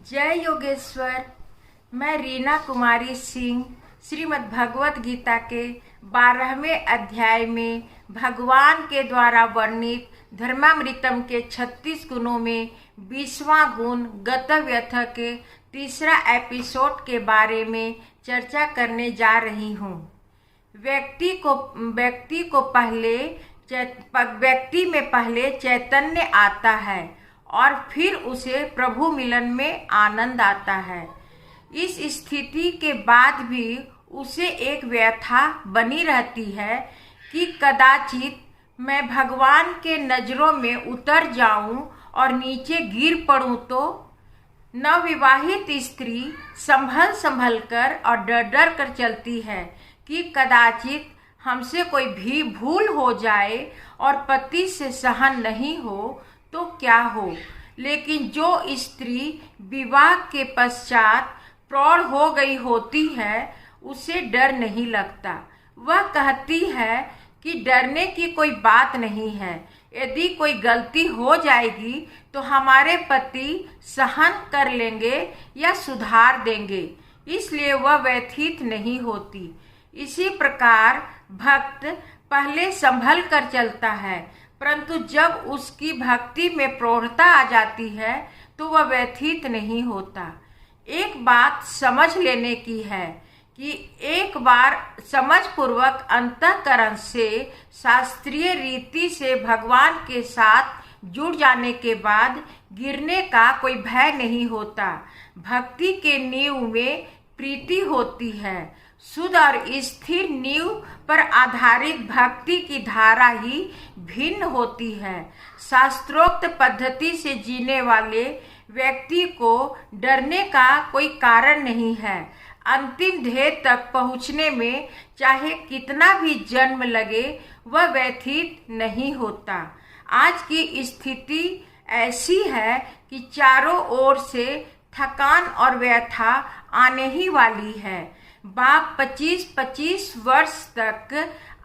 जय योगेश्वर। मैं रीना कुमारी सिंह श्रीमद् भगवत गीता के 12वें अध्याय में भगवान के द्वारा वर्णित धर्मामृतम के 36 गुणों में 20वां गुण गतव्यथ के तीसरा एपिसोड के बारे में चर्चा करने जा रही हूँ। व्यक्ति में पहले चैतन्य आता है और फिर उसे प्रभु मिलन में आनंद आता है। इस स्थिति के बाद भी उसे एक व्यथा बनी रहती है कि कदाचित मैं भगवान के नजरों में उतर जाऊं और नीचे गिर पड़ूं तो। नवविवाहित स्त्री संभल कर और डर कर चलती है कि कदाचित हमसे कोई भी भूल हो जाए और पति से सहन नहीं हो तो क्या हो। लेकिन जो स्त्री विवाह के पश्चात प्रौढ़ हो गई होती है उसे डर नहीं लगता। वह कहती है कि डरने की कोई बात नहीं है, यदि कोई गलती हो जाएगी तो हमारे पति सहन कर लेंगे या सुधार देंगे, इसलिए वह व्यथित नहीं होती। इसी प्रकार भक्त पहले संभल कर चलता है, परंतु जब उसकी भक्ति में प्रौढ़ता आ जाती है तो वह व्यथित नहीं होता। एक बात समझ लेने की है कि एक बार समझपूर्वक अंतःकरण से शास्त्रीय रीति से भगवान के साथ जुड़ जाने के बाद गिरने का कोई भय नहीं होता। भक्ति के नींव में प्रीति होती है। शुद्ध और स्थिर नींव पर आधारित भक्ति की धारा ही भिन्न होती है। शास्त्रोक्त पद्धति से जीने वाले व्यक्ति को डरने का कोई कारण नहीं है। अंतिम ध्येय तक पहुंचने में चाहे कितना भी जन्म लगे वह व्यथित नहीं होता। आज की स्थिति ऐसी है कि चारों ओर से थकान और व्यथा आने ही वाली है। बाप 25 वर्ष तक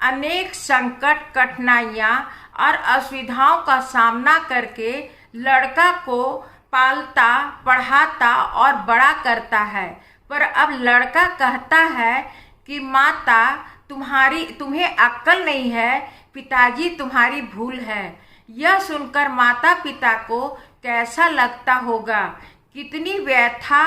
अनेक संकट, कठिनाइयां और असुविधाओं का सामना करके लड़का को पालता, पढ़ाता और बड़ा करता है। पर अब लड़का कहता है कि माता तुम्हें अक्ल नहीं है, पिताजी तुम्हारी भूल है। यह सुनकर माता पिता को कैसा लगता होगा, कितनी व्यथा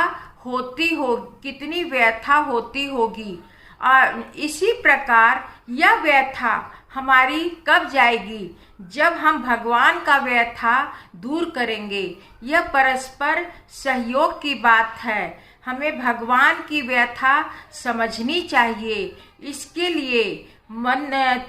होती होगी। और इसी प्रकार यह व्यथा हमारी कब जाएगी, जब हम भगवान का व्यथा दूर करेंगे। यह परस्पर सहयोग की बात है। हमें भगवान की व्यथा समझनी चाहिए। इसके लिए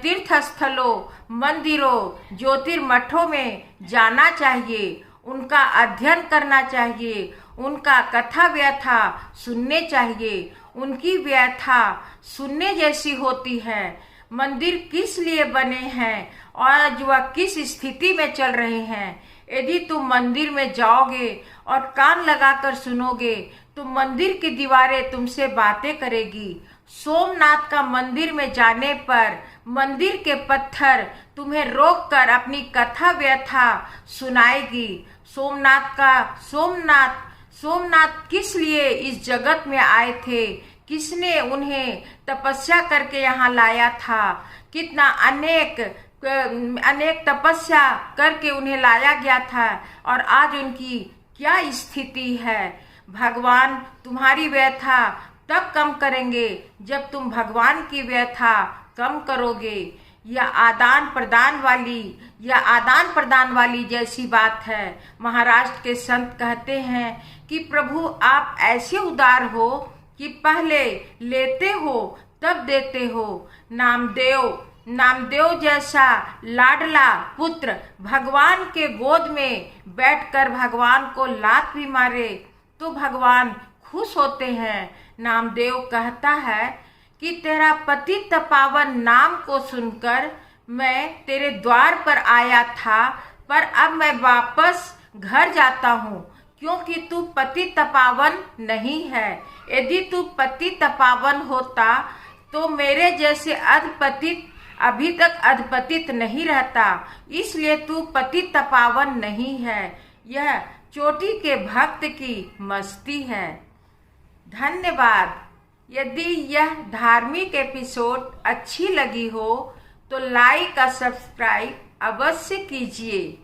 तीर्थ स्थलों, मंदिरों, ज्योतिर्मठों में जाना चाहिए, उनका अध्ययन करना चाहिए, उनका कथा व्यथा सुनने चाहिए। उनकी व्यथा सुनने जैसी होती है। मंदिर किस लिए बने हैं और वह किस स्थिति में चल रहे हैं। यदि तुम मंदिर में जाओगे और कान लगाकर सुनोगे तो मंदिर की दीवारें तुमसे बातें करेगी। सोमनाथ का मंदिर में जाने पर मंदिर के पत्थर तुम्हें रोककर अपनी कथा व्यथा सुनाएगी। सोमनाथ किस लिए इस जगत में आए थे, किसने उन्हें तपस्या करके यहाँ लाया था, कितना अनेक तपस्या करके उन्हें लाया गया था और आज उनकी क्या स्थिति है। भगवान तुम्हारी व्यथा तब कम करेंगे जब तुम भगवान की व्यथा कम करोगे। यह आदान प्रदान वाली जैसी बात है। महाराष्ट्र के संत कहते हैं कि प्रभु आप ऐसे उदार हो कि पहले लेते हो तब देते हो। नामदेव जैसा लाडला पुत्र भगवान के गोद में बैठकर भगवान को लात भी मारे तो भगवान खुश होते हैं। नामदेव कहता है कि तेरा पतित पावन नाम को सुनकर मैं तेरे द्वार पर आया था, पर अब मैं वापस घर जाता हूँ क्योंकि तू पतित पावन नहीं है। यदि तू पतित पावन होता तो मेरे जैसे अधपतित अभी तक अधपतित नहीं रहता, इसलिए तू पतित पावन नहीं है। यह चोटी के भक्त की मस्ती है। धन्यवाद। यदि यह धार्मिक एपिसोड अच्छी लगी हो तो लाइक और सब्सक्राइब अवश्य कीजिए।